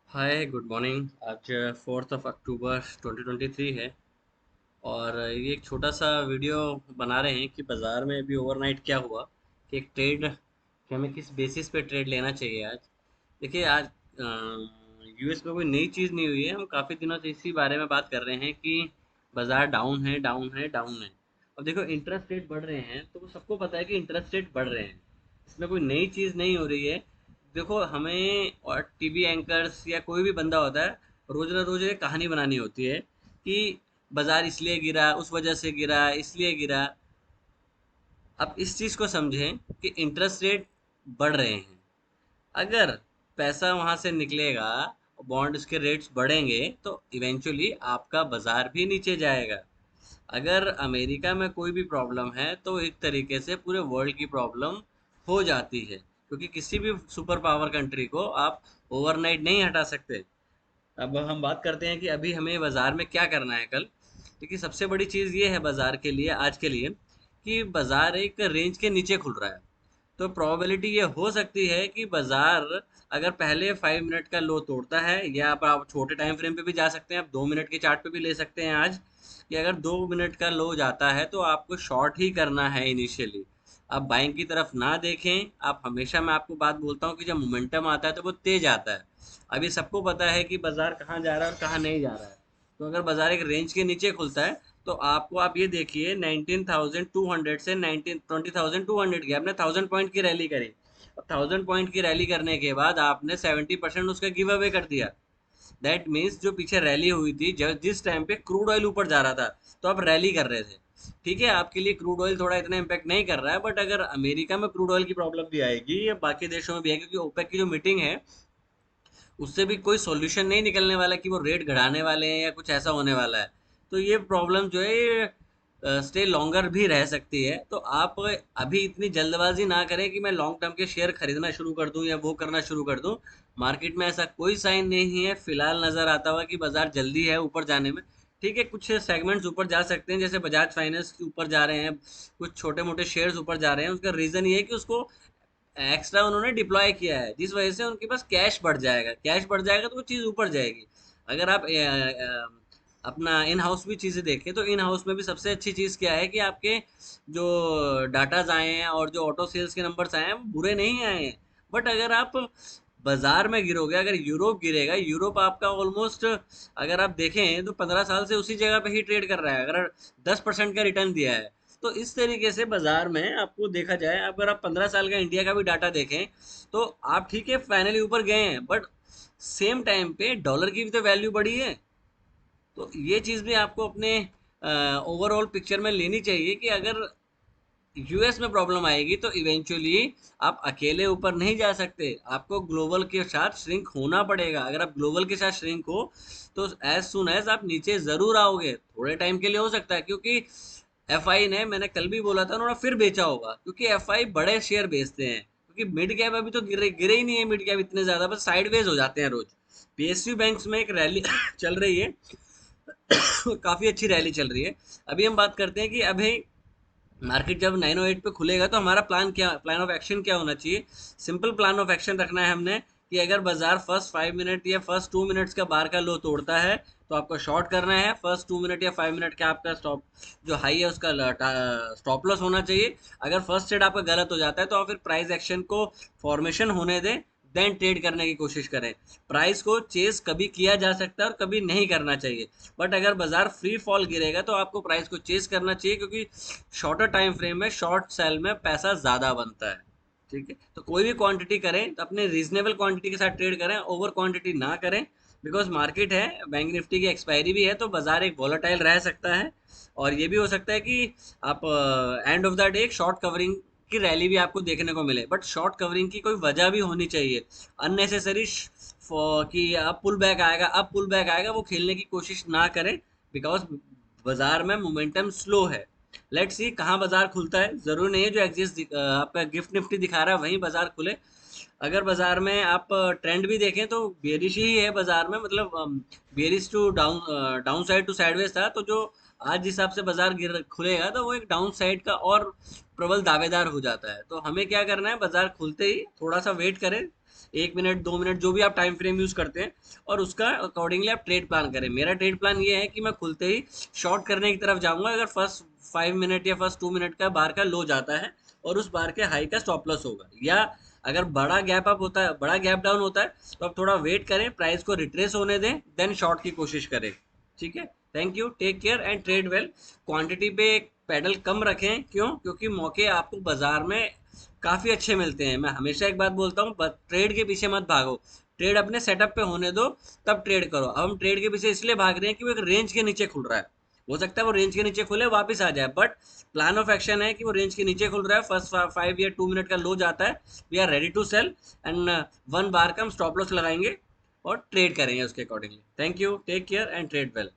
Hi good morning. आज 4 अक्टूबर 2023 है। और ये एक छोटा सा वीडियो बना रहे हैं कि बाज़ार में अभी ओवरनाइट क्या हुआ, कि एक ट्रेड कि हमें किस बेसिस पे ट्रेड लेना चाहिए आज। देखिए आज यूएस में कोई नई चीज़ नहीं हुई है, हम काफ़ी दिनों से इसी बारे में बात कर रहे हैं कि बाज़ार डाउन है डाउन है डाउन है। अब देखो इंटरेस्ट रेट बढ़ रहे हैं तो वो सबको पता है कि इंटरेस्ट रेट बढ़ रहे हैं, इसमें कोई नई चीज़ नहीं हो रही है। देखो हमें और टीवी एंकर्स या कोई भी बंदा होता है, रोज ना रोज एक कहानी बनानी होती है कि बाजार इसलिए गिरा, उस वजह से गिरा, इसलिए गिरा। अब इस चीज़ को समझें कि इंटरेस्ट रेट बढ़ रहे हैं। अगर पैसा वहां से निकलेगा, बॉन्ड्स के रेट्स बढ़ेंगे तो इवेंचुअली आपका बाजार भी नीचे जाएगा। अगर अमेरिका में कोई भी प्रॉब्लम है तो एक तरीके से पूरे वर्ल्ड की प्रॉब्लम हो जाती है, क्योंकि किसी भी सुपर पावर कंट्री को आप ओवरनाइट नहीं हटा सकते। अब हम बात करते हैं कि अभी हमें बाजार में क्या करना है कल। देखिए सबसे बड़ी चीज़ ये है बाजार के लिए, आज के लिए, कि बाजार एक रेंज के नीचे खुल रहा है। तो प्रोबेबिलिटी ये हो सकती है कि बाजार अगर पहले 5 मिनट का लो तोड़ता है, या आप छोटे टाइम फ्रेम पे भी जा सकते हैं, आप 2 मिनट के चार्ट पे भी ले सकते हैं आज, कि अगर 2 मिनट का लो जाता है तो आपको शॉर्ट ही करना है इनिशियली। आप बाइंग की तरफ ना देखें। आप हमेशा, मैं आपको बात बोलता हूँ कि जब मोमेंटम आता है तो वो तेज आता है। अभी सबको पता है कि बाजार कहाँ जा रहा है और कहाँ नहीं जा रहा है। तो अगर बाजार एक रेंज के नीचे खुलता है तो आपको, आप ये देखिए 19,200 से 20,200 की आपने 1000 पॉइंट की रैली करी। अब 1000 पॉइंट की रैली करने के बाद आपने 70% उसका गिव अवे कर दिया। दैट मीन्स जो पीछे रैली हुई थी, जब जिस टाइम पे क्रूड ऑयल ऊपर जा रहा था तो आप रैली कर रहे थे। ठीक है, आपके लिए क्रूड ऑयल थोड़ा इतना इम्पैक्ट नहीं कर रहा है, बट अगर अमेरिका में क्रूड ऑयल की प्रॉब्लम भी आएगी या बाकी देशों में भी है, क्योंकि ओपेक की जो मीटिंग है उससे भी कोई सॉल्यूशन नहीं निकलने वाला कि वो रेट बढ़ाने वाले हैं या कुछ ऐसा होने वाला है। तो ये प्रॉब्लम जो है ये स्टे लॉन्गर भी रह सकती है। तो आप अभी इतनी जल्दबाजी ना करें कि मैं लॉन्ग टर्म के शेयर खरीदना शुरू कर दूं या वो करना शुरू कर दूं। मार्केट में ऐसा कोई साइन नहीं है फिलहाल नजर आता हुआ कि बाजार जल्दी है ऊपर जाने में। ठीक है, कुछ सेगमेंट्स ऊपर जा सकते हैं, जैसे बजाज फाइनेंस ऊपर जा रहे हैं, कुछ छोटे मोटे शेयर्स ऊपर जा रहे हैं। उसका रीजन ये है कि उसको एक्स्ट्रा उन्होंने डिप्लॉय किया है, जिस वजह से उनके पास कैश बढ़ जाएगा। कैश बढ़ जाएगा तो वो चीज़ ऊपर जाएगी। अगर आप अपना इन हाउस भी चीज़ें देखें तो इन हाउस में भी सबसे अच्छी चीज़ क्या है कि आपके जो डाटाज आए हैं और जो ऑटो सेल्स के नंबर्स आए हैं वो बुरे नहीं आए हैं। बट अगर आप बाजार में गिरोगे, अगर यूरोप गिरेगा, यूरोप आपका ऑलमोस्ट, अगर आप देखें तो 15 साल से उसी जगह पे ही ट्रेड कर रहा है, अगर 10% का रिटर्न दिया है। तो इस तरीके से बाजार में आपको देखा जाए, अगर आप 15 साल का इंडिया का भी डाटा देखें तो आप ठीक है फाइनली ऊपर गए हैं, बट सेम टाइम पे डॉलर की भी तो वैल्यू बढ़ी है। तो ये चीज़ भी आपको अपने ओवरऑल पिक्चर में लेनी चाहिए कि अगर यूएस में प्रॉब्लम आएगी तो इवेंचुअली आप अकेले ऊपर नहीं जा सकते, आपको ग्लोबल के साथ श्रिंक होना पड़ेगा। अगर आप ग्लोबल के साथ श्रिंक हो तो एज सुन एज आप नीचे जरूर आओगे। थोड़े टाइम के लिए हो सकता है, क्योंकि एफआई ने, मैंने कल भी बोला था, उन्होंने फिर बेचा होगा, क्योंकि एफआई बड़े शेयर बेचते हैं। क्योंकि मिड कैप अभी तो गिरे गिरे ही नहीं है, मिड कैप इतने ज्यादा बस साइडवेज हो जाते हैं रोज। पीएसयू बैंक्स में एक रैली चल रही है, काफी अच्छी रैली चल रही है। अभी हम बात करते हैं कि अभी मार्केट जब 908 पे खुलेगा तो हमारा प्लान क्या, प्लान ऑफ एक्शन क्या होना चाहिए। सिंपल प्लान ऑफ एक्शन रखना है हमने, कि अगर बाजार फर्स्ट 5 मिनट या फर्स्ट 2 मिनट्स का बार का लो तोड़ता है तो आपको शॉर्ट करना है। फर्स्ट 2 मिनट या 5 मिनट का आपका स्टॉप जो हाई है उसका स्टॉप लॉस होना चाहिए। अगर फर्स्ट ट्रेड आपका गलत हो जाता है तो आप फिर प्राइस एक्शन को फॉर्मेशन होने दें, देन ट्रेड करने की कोशिश करें। प्राइस को चेस कभी किया जा सकता है और कभी नहीं करना चाहिए। बट अगर बाजार फ्री फॉल गिरेगा तो आपको प्राइस को चेस करना चाहिए, क्योंकि शॉर्टर टाइम फ्रेम में शॉर्ट सेल में पैसा ज़्यादा बनता है। ठीक है, तो कोई भी क्वांटिटी करें तो अपने रीजनेबल क्वांटिटी के साथ ट्रेड करें, ओवर क्वांटिटी ना करें। बिकॉज मार्केट है, बैंक निफ्टी की एक्सपायरी भी है, तो बाजार एक वॉलेटाइल रह सकता है। और ये भी हो सकता है कि आप एंड ऑफ द डे एक शॉर्ट कवरिंग की रैली भी आपको देखने को मिले। बट शॉर्ट कवरिंग की कोई वजह भी होनी चाहिए। अननेसेसरी कि अब पुल बैक आएगा, अब पुल बैक आएगा, वो खेलने की कोशिश ना करें। बिकॉज बाजार में मोमेंटम स्लो है। लेट्स सी कहाँ बाजार खुलता है, जरूरी नहीं है जो एग्जिस्ट आपका गिफ्ट निफ्टी दिखा रहा है वहीं बाजार खुले। अगर बाजार में आप ट्रेंड भी देखें तो बेरिश ही है बाजार में, मतलब bearish to down, down side to sideways था। तो जो आज जिस हिसाब से बाजार गिर खुलेगा तो वो एक डाउन साइड का और प्रबल दावेदार हो जाता है। तो हमें क्या करना है, बाजार खुलते ही थोड़ा सा वेट करें, 1 मिनट 2 मिनट जो भी आप टाइम फ्रेम यूज करते हैं, और उसका अकॉर्डिंगली आप ट्रेड प्लान करें। मेरा ट्रेड प्लान ये है कि मैं खुलते ही शॉर्ट करने की तरफ जाऊंगा अगर फर्स्ट 5 मिनट या फर्स्ट 2 मिनट का बार का लो जाता है और उस बार के हाई का स्टॉप लॉस होगा, या अगर बड़ा गैप अप होता है, बड़ा गैप डाउन होता है, तो आप थोड़ा वेट करें, प्राइस को रिट्रेस होने दें, देन शॉर्ट की कोशिश करें। ठीक है, thank you, take care and trade well. Quantity पे एक पैडल कम रखें, क्यों? क्योंकि मौके आपको बाजार में काफ़ी अच्छे मिलते हैं। मैं हमेशा एक बात बोलता हूँ, ट्रेड के पीछे मत भागो, ट्रेड अपने सेटअप पे होने दो, तब ट्रेड करो। अब हम ट्रेड के पीछे इसलिए भाग रहे हैं कि वो एक रेंज के नीचे खुल रहा है, हो सकता है वो रेंज के नीचे खुले वापस आ जाए, बट प्लान ऑफ एक्शन है कि वो रेंज के नीचे खुल रहा है, फर्स्ट 5 या 2 मिनट का लो जाता है, we are ready to sell, and 1 bar का हम स्टॉप लॉस लगाएंगे और ट्रेड करेंगे उसके accordingly. Thank you, take care and trade well.